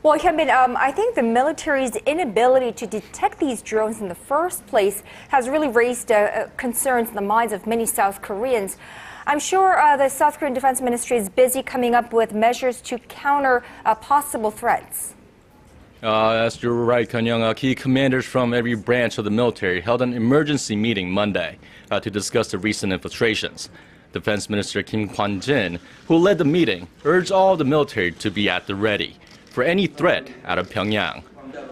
Well, Hyunbin, I think the military's inability to detect these drones in the first place has really raised concerns in the minds of many South Koreans. I'm sure the South Korean Defense Ministry is busy coming up with measures to counter possible threats. As you're right, Kyung-young, key commanders from every branch of the military held an emergency meeting Monday to discuss the recent infiltrations. Defense Minister Kim Kwan-jin, who led the meeting, urged all of the military to be at the ready for any threat out of Pyongyang.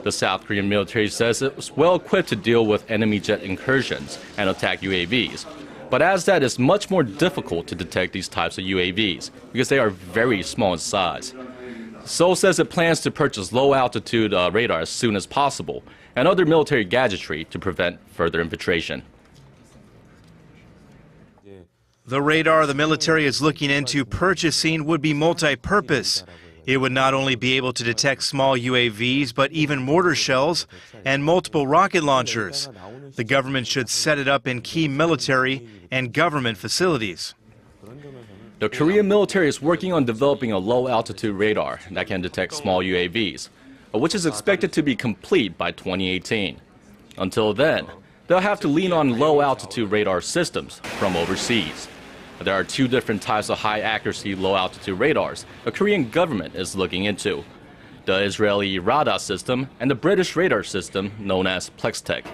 The South Korean military says it was well equipped to deal with enemy jet incursions and attack UAVs. But as that, it's much more difficult to detect these types of UAVs because they are very small in size. Seoul says it plans to purchase low-altitude radar as soon as possible and other military gadgetry to prevent further infiltration. The radar the military is looking into purchasing would be multi-purpose. It would not only be able to detect small UAVs, but even mortar shells and multiple rocket launchers. The government should set it up in key military and government facilities. The Korean military is working on developing a low-altitude radar that can detect small UAVs, which is expected to be complete by 2018. Until then, they'll have to lean on low-altitude radar systems from overseas. There are two different types of high-accuracy low-altitude radars the Korean government is looking into: the Israeli radar system and the British radar system known as Plextech.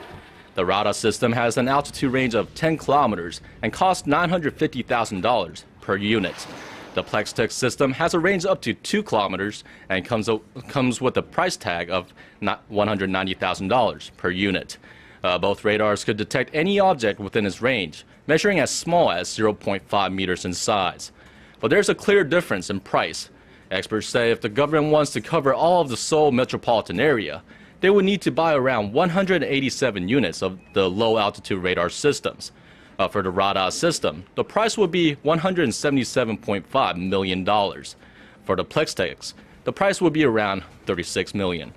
The radar system has an altitude range of 10 kilometers and costs $950,000 per unit. The Plextech system has a range up to 2 kilometers and comes with a price tag of $190,000 per unit. Both radars could detect any object within its range, measuring as small as 0.5 meters in size. But there's a clear difference in price. Experts say if the government wants to cover all of the Seoul metropolitan area, they would need to buy around 187 units of the low-altitude radar systems. For the radar system, the price would be $177.5 million. For the Plextechs, the price would be around $36 million.